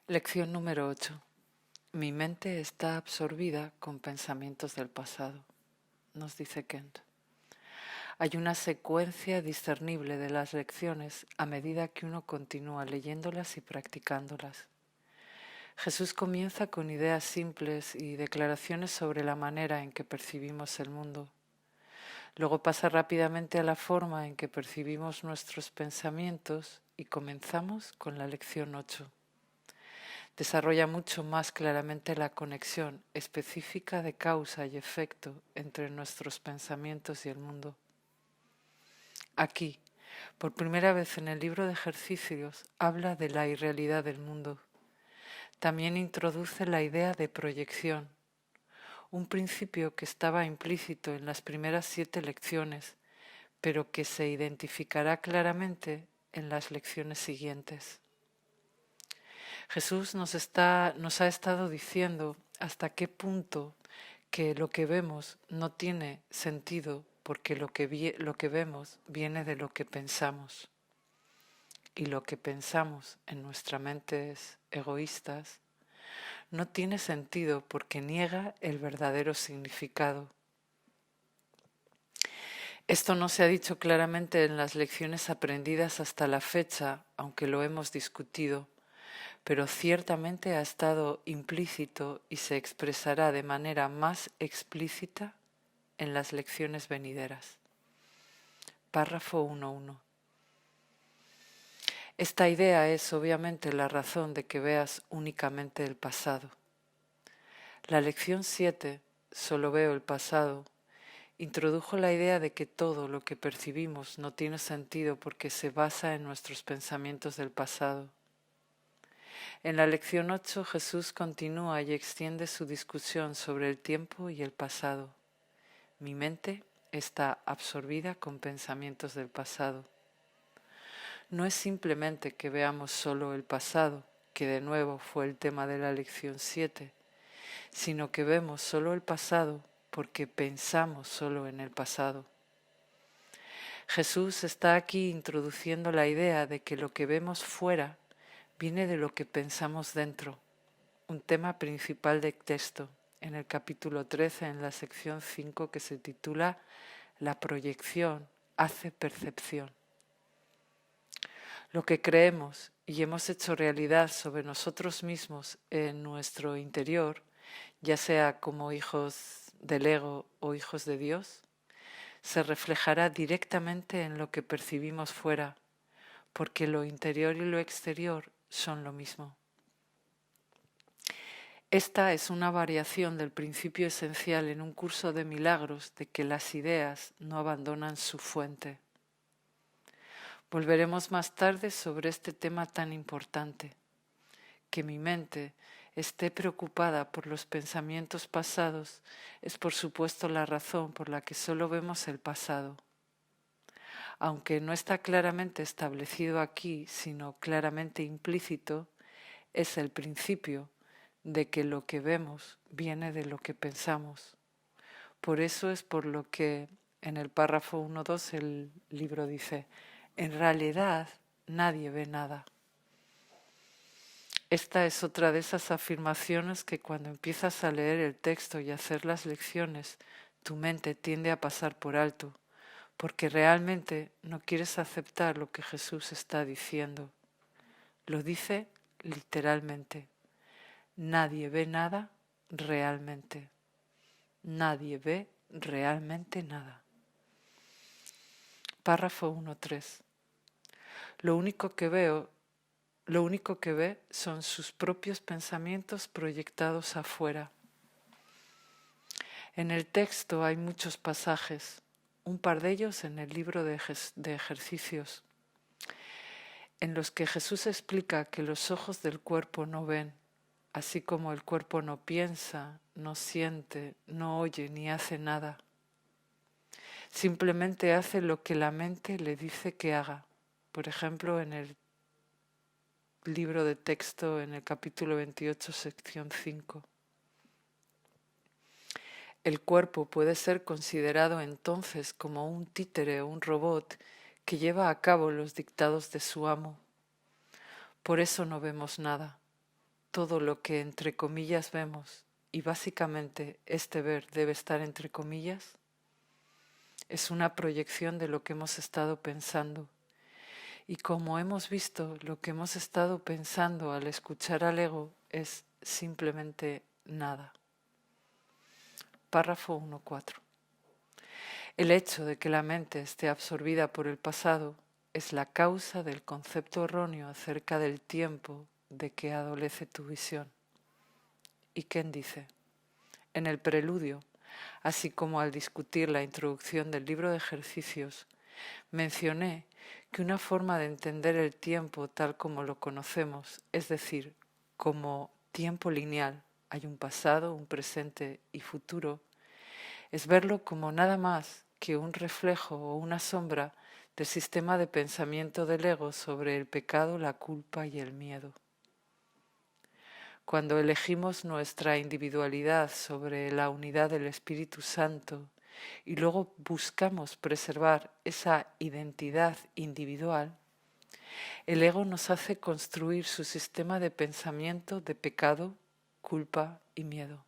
Lección número 8. Mi mente está absorbida con pensamientos del pasado, nos dice Kent. Hay una secuencia discernible de las lecciones a medida que uno continúa leyéndolas y practicándolas. Jesús comienza con ideas simples y declaraciones sobre la manera en que percibimos el mundo. Luego pasa rápidamente a la forma en que percibimos nuestros pensamientos y comenzamos con la lección 8. Desarrolla mucho más claramente la conexión específica de causa y efecto entre nuestros pensamientos y el mundo. Aquí, por primera vez en el libro de ejercicios, habla de la irrealidad del mundo. También introduce la idea de proyección, un principio que estaba implícito en las primeras 7 lecciones, pero que se identificará claramente en las lecciones siguientes. Jesús nos ha estado diciendo hasta qué punto que lo que vemos no tiene sentido porque lo que vemos viene de lo que pensamos. Y lo que pensamos en nuestras mentes egoístas no tiene sentido porque niega el verdadero significado. Esto no se ha dicho claramente en las lecciones aprendidas hasta la fecha, aunque lo hemos discutido, pero ciertamente ha estado implícito y se expresará de manera más explícita en las lecciones venideras. Párrafo 1.1. Esta idea es obviamente la razón de que veas únicamente el pasado. La lección 7, solo veo el pasado, introdujo la idea de que todo lo que percibimos no tiene sentido porque se basa en nuestros pensamientos del pasado. En la lección 8 Jesús continúa y extiende su discusión sobre el tiempo y el pasado. Mi mente está absorbida con pensamientos del pasado. No es simplemente que veamos solo el pasado, que de nuevo fue el tema de la lección 7, sino que vemos solo el pasado porque pensamos solo en el pasado. Jesús está aquí introduciendo la idea de que lo que vemos fuera viene de lo que pensamos dentro, un tema principal del texto, en el capítulo 13, en la sección 5, que se titula La proyección hace percepción. Lo que creemos y hemos hecho realidad sobre nosotros mismos en nuestro interior, ya sea como hijos del ego o hijos de Dios, se reflejará directamente en lo que percibimos fuera, porque lo interior y lo exterior son lo mismo. Esta es una variación del principio esencial en un curso de milagros de que las ideas no abandonan su fuente. Volveremos más tarde sobre este tema tan importante. Que mi mente esté preocupada por los pensamientos pasados es por supuesto la razón por la que solo vemos el pasado. Aunque no está claramente establecido aquí, sino claramente implícito, es el principio de que lo que vemos viene de lo que pensamos. Por eso es por lo que en el párrafo 1.2 el libro dice, en realidad nadie ve nada. Esta es otra de esas afirmaciones que cuando empiezas a leer el texto y a hacer las lecciones, tu mente tiende a pasar por alto, porque realmente no quieres aceptar lo que Jesús está diciendo. Lo dice literalmente. Nadie ve nada realmente. Nadie ve realmente nada. Párrafo 1.3. Lo único que ve son sus propios pensamientos proyectados afuera. En el texto hay muchos pasajes, un par de ellos en el libro de ejercicios, en los que Jesús explica que los ojos del cuerpo no ven, así como el cuerpo no piensa, no siente, no oye ni hace nada. Simplemente hace lo que la mente le dice que haga. Por ejemplo, en el libro de texto, en el capítulo 28, sección 5. El cuerpo puede ser considerado entonces como un títere o un robot que lleva a cabo los dictados de su amo. Por eso no vemos nada. todo lo que entre comillas vemos, y básicamente este ver debe estar entre comillas, es una proyección de lo que hemos estado pensando. Y como hemos visto, lo que hemos estado pensando al escuchar al ego es simplemente nada. Párrafo 1.4. El hecho de que la mente esté absorbida por el pasado es la causa del concepto erróneo acerca del tiempo de que adolece tu visión. ¿Y quién dice? En el preludio, así como al discutir la introducción del libro de ejercicios, mencioné que una forma de entender el tiempo tal como lo conocemos, es decir, como tiempo lineal, hay un pasado, un presente y futuro, es verlo como nada más que un reflejo o una sombra del sistema de pensamiento del ego sobre el pecado, la culpa y el miedo. Cuando elegimos nuestra individualidad sobre la unidad del Espíritu Santo y luego buscamos preservar esa identidad individual, el ego nos hace construir su sistema de pensamiento de pecado, culpa y miedo.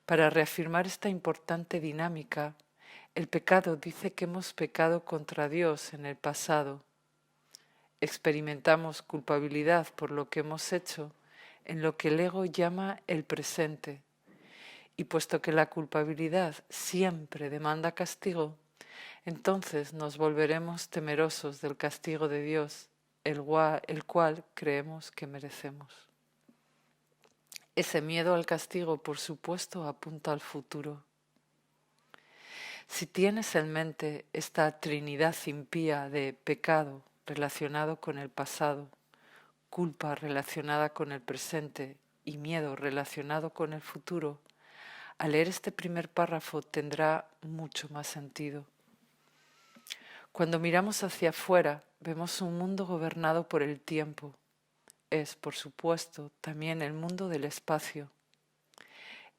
Para reafirmar esta importante dinámica, el pecado dice que hemos pecado contra Dios en el pasado. Experimentamos culpabilidad por lo que hemos hecho en lo que el ego llama el presente. Y puesto que la culpabilidad siempre demanda castigo, entonces nos volveremos temerosos del castigo de Dios, el cual creemos que merecemos. Ese miedo al castigo, por supuesto, apunta al futuro. Si tienes en mente esta trinidad impía de pecado relacionado con el pasado, culpa relacionada con el presente y miedo relacionado con el futuro, al leer este primer párrafo tendrá mucho más sentido. Cuando miramos hacia afuera, vemos un mundo gobernado por el tiempo. Es, por supuesto, también el mundo del espacio.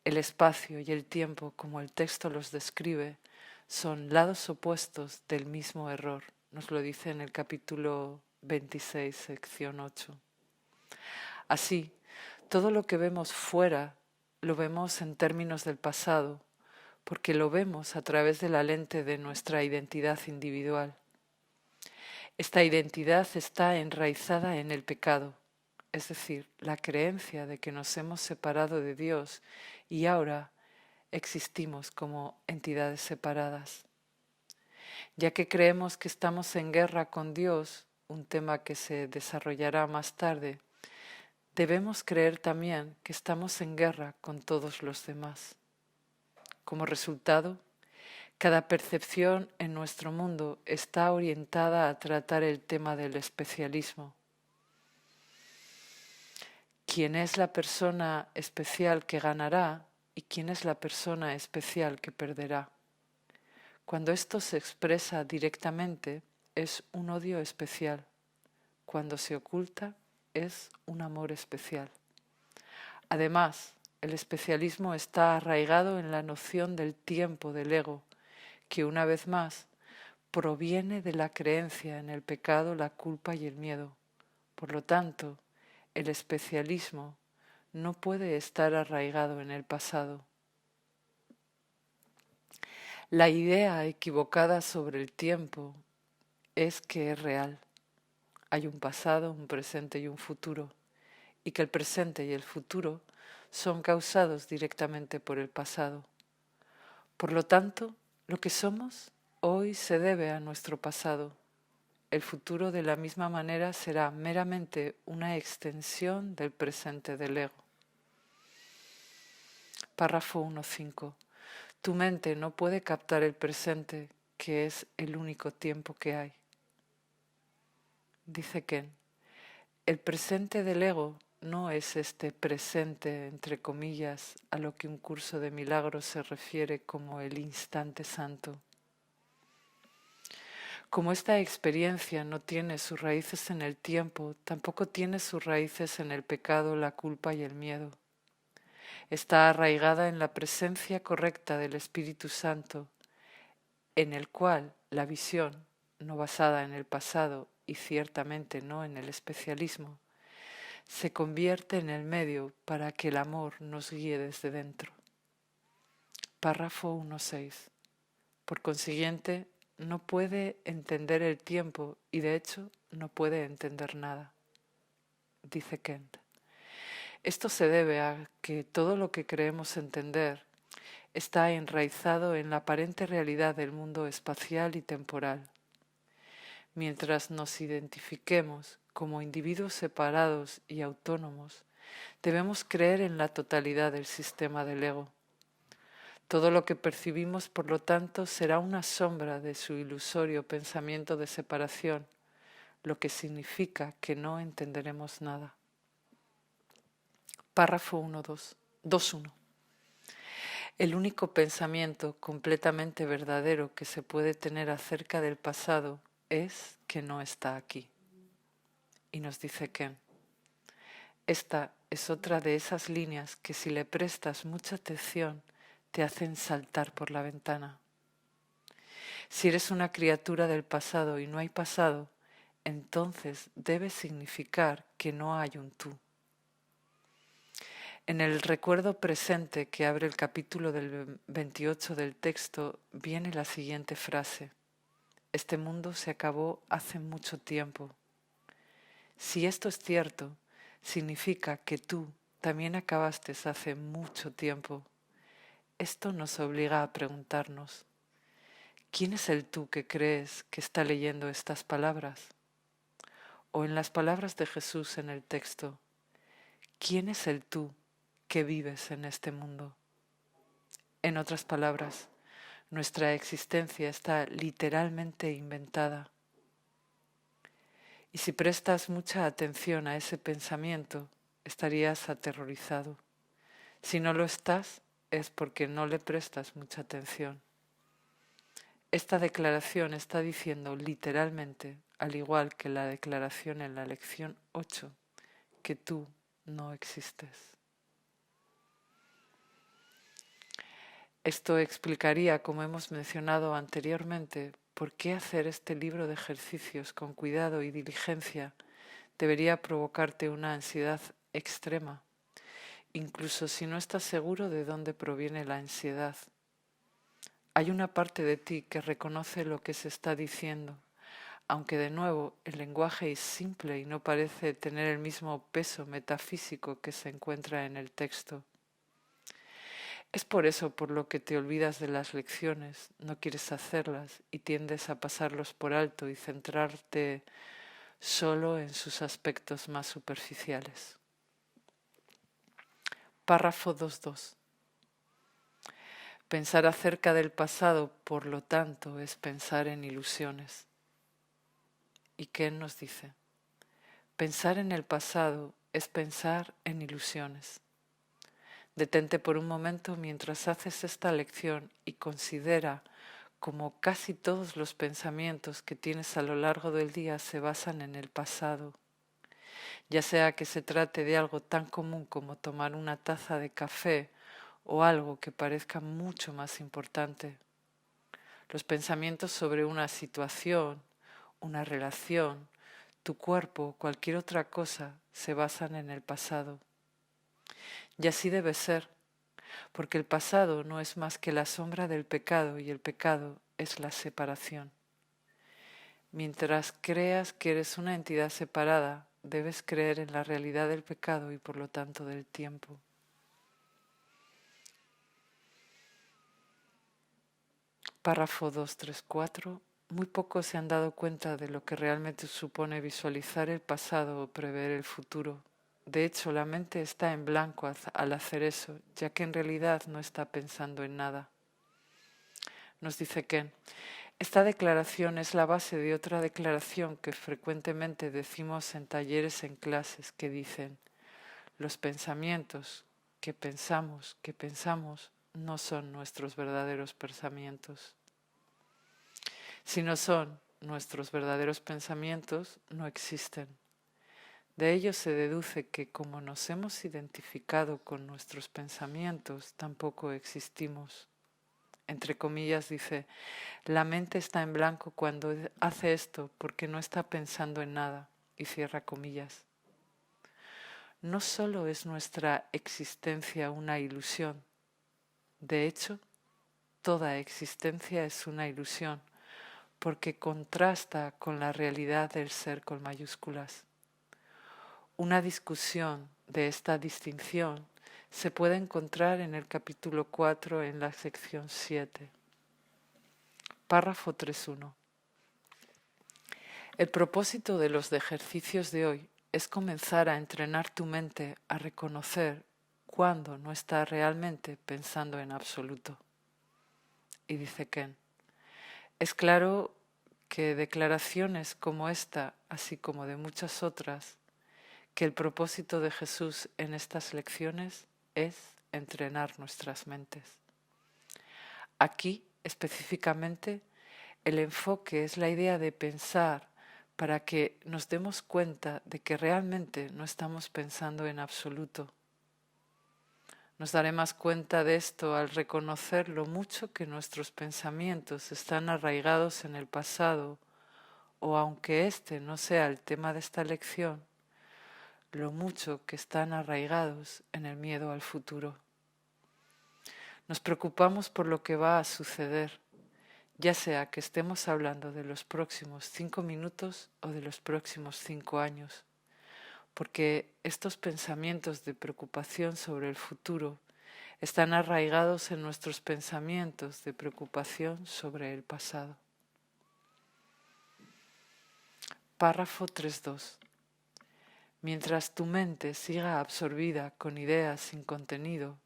El espacio y el tiempo, como el texto los describe, son lados opuestos del mismo error. Nos lo dice en el capítulo 26, sección 8. Así, todo lo que vemos fuera lo vemos en términos del pasado, porque lo vemos a través de la lente de nuestra identidad individual. Esta identidad está enraizada en el pecado, es decir, la creencia de que nos hemos separado de Dios y ahora existimos como entidades separadas. Ya que creemos que estamos en guerra con Dios, un tema que se desarrollará más tarde, debemos creer también que estamos en guerra con todos los demás. Como resultado, cada percepción en nuestro mundo está orientada a tratar el tema del especialismo. ¿Quién es la persona especial que ganará y quién es la persona especial que perderá? Cuando esto se expresa directamente, es un odio especial. Cuando se oculta, es un amor especial. Además, el especialismo está arraigado en la noción del tiempo del ego, que una vez más proviene de la creencia en el pecado, la culpa y el miedo. Por lo tanto, el especialismo no puede estar arraigado en el pasado. La idea equivocada sobre el tiempo es que es real. Hay un pasado, un presente y un futuro, y que el presente y el futuro son causados directamente por el pasado. Por lo tanto, lo que somos hoy se debe a nuestro pasado. El futuro de la misma manera será meramente una extensión del presente del ego. Párrafo 1.5. Tu mente no puede captar el presente, que es el único tiempo que hay. Dice Ken, el presente del ego no es este presente, entre comillas, a lo que un curso de milagros se refiere como el instante santo. Como esta experiencia no tiene sus raíces en el tiempo, tampoco tiene sus raíces en el pecado, la culpa y el miedo. Está arraigada en la presencia correcta del Espíritu Santo, en el cual la visión, no basada en el pasado y ciertamente no en el especialismo, se convierte en el medio para que el amor nos guíe desde dentro. Párrafo 1.6. Por consiguiente, no puede entender el tiempo y de hecho no puede entender nada, dice Kent. Esto se debe a que todo lo que creemos entender está enraizado en la aparente realidad del mundo espacial y temporal. Mientras nos identifiquemos como individuos separados y autónomos, debemos creer en la totalidad del sistema del ego. Todo lo que percibimos, por lo tanto, será una sombra de su ilusorio pensamiento de separación, lo que significa que no entenderemos nada. Párrafo 2.1. El único pensamiento completamente verdadero que se puede tener acerca del pasado es que no está aquí. Y nos dice Ken, esta es otra de esas líneas que si le prestas mucha atención te hacen saltar por la ventana. Si eres una criatura del pasado y no hay pasado, entonces debe significar que no hay un tú. En el recuerdo presente que abre el capítulo del 28 del texto viene la siguiente frase. Este mundo se acabó hace mucho tiempo. Si esto es cierto, significa que tú también acabaste hace mucho tiempo. Esto nos obliga a preguntarnos, ¿quién es el tú que crees que está leyendo estas palabras? O en las palabras de Jesús en el texto, ¿quién es el tú que vives en este mundo? En otras palabras, nuestra existencia está literalmente inventada. Y si prestas mucha atención a ese pensamiento, estarías aterrorizado. Si no lo estás, es porque no le prestas mucha atención. Esta declaración está diciendo literalmente, al igual que la declaración en la lección 8, que tú no existes. Esto explicaría, como hemos mencionado anteriormente, por qué hacer este libro de ejercicios con cuidado y diligencia debería provocarte una ansiedad extrema, incluso si no estás seguro de dónde proviene la ansiedad. Hay una parte de ti que reconoce lo que se está diciendo, aunque de nuevo el lenguaje es simple y no parece tener el mismo peso metafísico que se encuentra en el texto. Es por eso por lo que te olvidas de las lecciones, no quieres hacerlas y tiendes a pasarlos por alto y centrarte solo en sus aspectos más superficiales. Párrafo 2.2. Pensar acerca del pasado, por lo tanto, es pensar en ilusiones. ¿Y qué nos dice? Pensar en el pasado es pensar en ilusiones. Detente por un momento mientras haces esta lección y considera cómo casi todos los pensamientos que tienes a lo largo del día se basan en el pasado. Ya sea que se trate de algo tan común como tomar una taza de café o algo que parezca mucho más importante. Los pensamientos sobre una situación, una relación, tu cuerpo o cualquier otra cosa se basan en el pasado. Y así debe ser, porque el pasado no es más que la sombra del pecado y el pecado es la separación. Mientras creas que eres una entidad separada, debes creer en la realidad del pecado y por lo tanto del tiempo. Párrafo 2.3.4. Muy pocos se han dado cuenta de lo que realmente supone visualizar el pasado o prever el futuro. De hecho, la mente está en blanco al hacer eso, ya que en realidad no está pensando en nada. Nos dice Ken, esta declaración es la base de otra declaración que frecuentemente decimos en talleres en clases que dicen, los pensamientos que pensamos no son nuestros verdaderos pensamientos. Si no son nuestros verdaderos pensamientos, no existen. De ello se deduce que como nos hemos identificado con nuestros pensamientos, tampoco existimos. Entre comillas dice, la mente está en blanco cuando hace esto porque no está pensando en nada, y cierra comillas. no solo es nuestra existencia una ilusión, de hecho, toda existencia es una ilusión, porque contrasta con la realidad del ser con mayúsculas. Una discusión de esta distinción se puede encontrar en el capítulo 4 en la sección 7. Párrafo 3.1. El propósito de los ejercicios de hoy es comenzar a entrenar tu mente a reconocer cuando no está realmente pensando en absoluto. Y dice Ken, es claro que declaraciones como esta, así como de muchas otras, que el propósito de Jesús en estas lecciones es entrenar nuestras mentes. Aquí, específicamente, el enfoque es la idea de pensar para que nos demos cuenta de que realmente no estamos pensando en absoluto. Nos daremos cuenta de esto al reconocer lo mucho que nuestros pensamientos están arraigados en el pasado, o aunque este no sea el tema de esta lección, lo mucho que están arraigados en el miedo al futuro. Nos preocupamos por lo que va a suceder, ya sea que estemos hablando de los próximos 5 minutos o de los próximos 5 años, porque estos pensamientos de preocupación sobre el futuro están arraigados en nuestros pensamientos de preocupación sobre el pasado. Párrafo 3.2. Mientras tu mente siga absorbida con ideas sin contenido,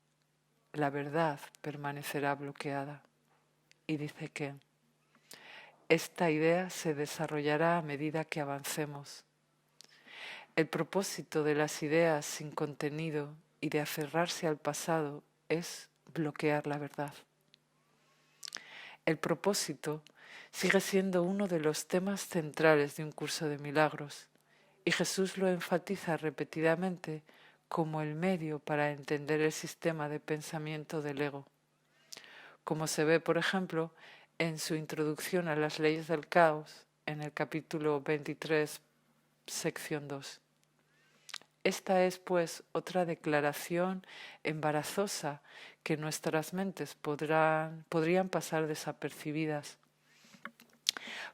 la verdad permanecerá bloqueada. Y dice que esta idea se desarrollará a medida que avancemos. El propósito de las ideas sin contenido y de aferrarse al pasado es bloquear la verdad. El propósito sigue siendo uno de los temas centrales de un curso de milagros, y Jesús lo enfatiza repetidamente como el medio para entender el sistema de pensamiento del ego, como se ve, por ejemplo, en su introducción a las leyes del caos, en el capítulo 23, sección 2. Esta es, pues, otra declaración embarazosa que nuestras mentes podrían pasar desapercibidas,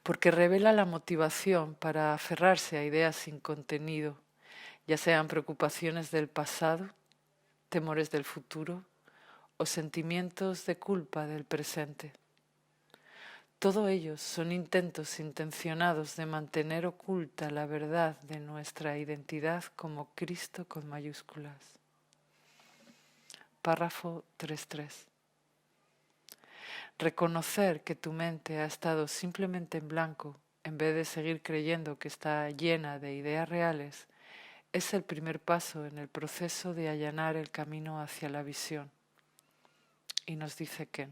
porque revela la motivación para aferrarse a ideas sin contenido, ya sean preocupaciones del pasado, temores del futuro o sentimientos de culpa del presente. Todo ellos son intentos intencionados de mantener oculta la verdad de nuestra identidad como Cristo con mayúsculas. Párrafo 3.3. Reconocer que tu mente ha estado simplemente en blanco, en vez de seguir creyendo que está llena de ideas reales, es el primer paso en el proceso de allanar el camino hacia la visión. Y nos dice que,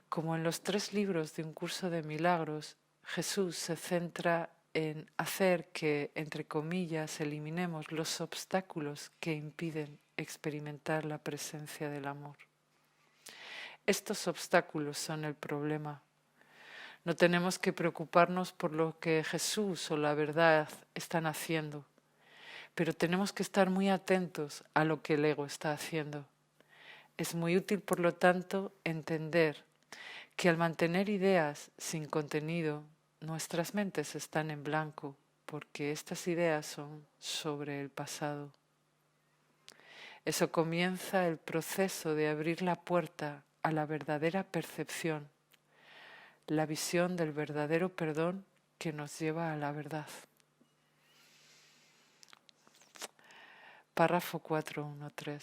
como en los 3 libros de un curso de milagros, Jesús se centra en hacer que, entre comillas, eliminemos los obstáculos que impiden experimentar la presencia del amor. Estos obstáculos son el problema. No tenemos que preocuparnos por lo que Jesús o la verdad están haciendo, pero tenemos que estar muy atentos a lo que el ego está haciendo. Es muy útil, por lo tanto, entender que al mantener ideas sin contenido, nuestras mentes están en blanco, porque estas ideas son sobre el pasado. Eso comienza el proceso de abrir la puerta a la verdadera percepción, la visión del verdadero perdón que nos lleva a la verdad. Párrafo 4.1.3.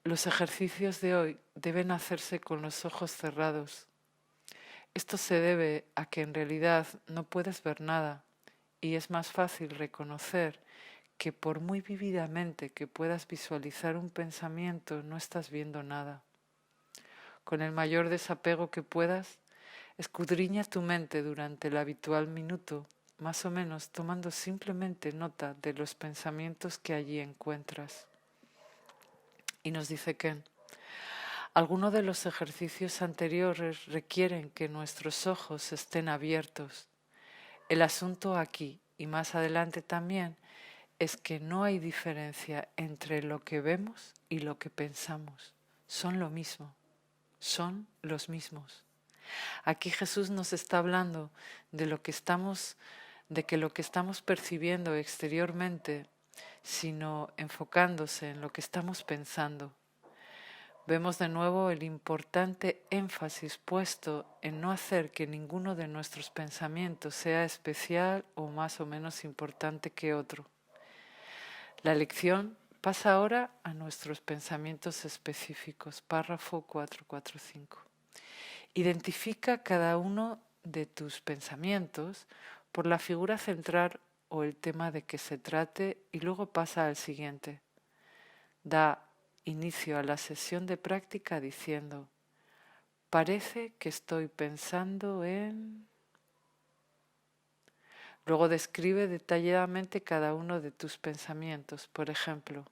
Los ejercicios de hoy deben hacerse con los ojos cerrados. Esto se debe a que en realidad no puedes ver nada y es más fácil reconocer que por muy vívidamente que puedas visualizar un pensamiento, no estás viendo nada. Con el mayor desapego que puedas, escudriña tu mente durante el habitual minuto, más o menos tomando simplemente nota de los pensamientos que allí encuentras. Y nos dice Ken, algunos de los ejercicios anteriores requieren que nuestros ojos estén abiertos. El asunto aquí y más adelante también es que no hay diferencia entre lo que vemos y lo que pensamos. Son lo mismo, son los mismos. Aquí Jesús nos está hablando de que lo que estamos percibiendo exteriormente, sino enfocándose en lo que estamos pensando. Vemos de nuevo el importante énfasis puesto en no hacer que ninguno de nuestros pensamientos sea especial o más o menos importante que otro. La lección pasa ahora a nuestros pensamientos específicos. Párrafo 445. Identifica cada uno de tus pensamientos por la figura central o el tema de que se trate y luego pasa al siguiente. Da inicio a la sesión de práctica diciendo: parece que estoy pensando en... Luego describe detalladamente cada uno de tus pensamientos. Por ejemplo,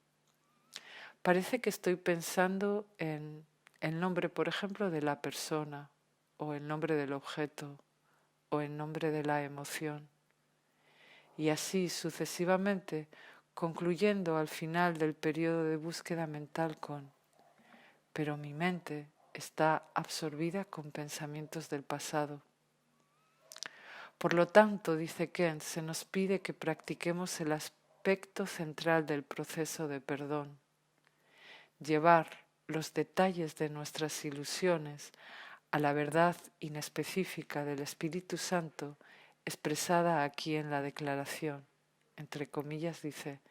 parece que estoy pensando en el nombre, por ejemplo, de la persona, o el nombre del objeto, o el nombre de la emoción. Y así sucesivamente, concluyendo al final del periodo de búsqueda mental con: pero mi mente está absorbida con pensamientos del pasado. Por lo tanto, dice Kent, se nos pide que practiquemos el aspecto central del proceso de perdón, llevar los detalles de nuestras ilusiones a la verdad inespecífica del Espíritu Santo expresada aquí en la declaración. Entre comillas dice: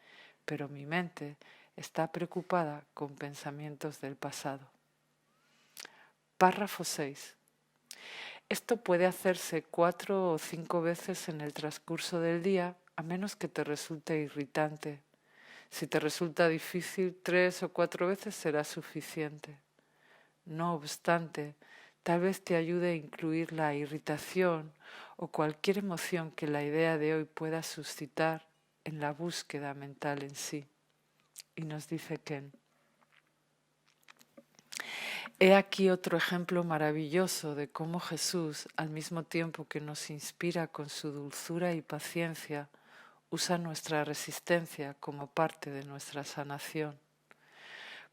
pero mi mente está preocupada con pensamientos del pasado. Párrafo 6. Esto puede hacerse 4 o 5 veces en el transcurso del día, a menos que te resulte irritante. Si te resulta difícil, 3 o 4 veces será suficiente. No obstante, tal vez te ayude a incluir la irritación o cualquier emoción que la idea de hoy pueda suscitar en la búsqueda mental en sí. Y nos dice Ken: he aquí otro ejemplo maravilloso de cómo Jesús, al mismo tiempo que nos inspira con su dulzura y paciencia, usa nuestra resistencia como parte de nuestra sanación.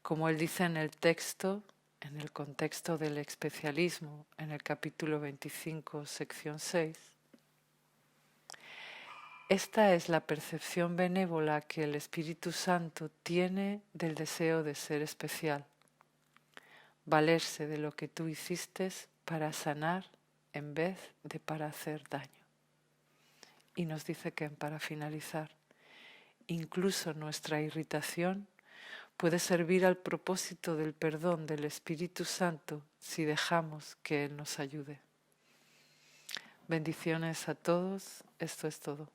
Como él dice en el texto, en el contexto del especialismo, en el capítulo 25, sección 6, esta es la percepción benévola que el Espíritu Santo tiene del deseo de ser especial. Valerse de lo que tú hiciste para sanar en vez de para hacer daño. Y nos dice que, para finalizar, incluso nuestra irritación puede servir al propósito del perdón del Espíritu Santo si dejamos que Él nos ayude. Bendiciones a todos, esto es todo.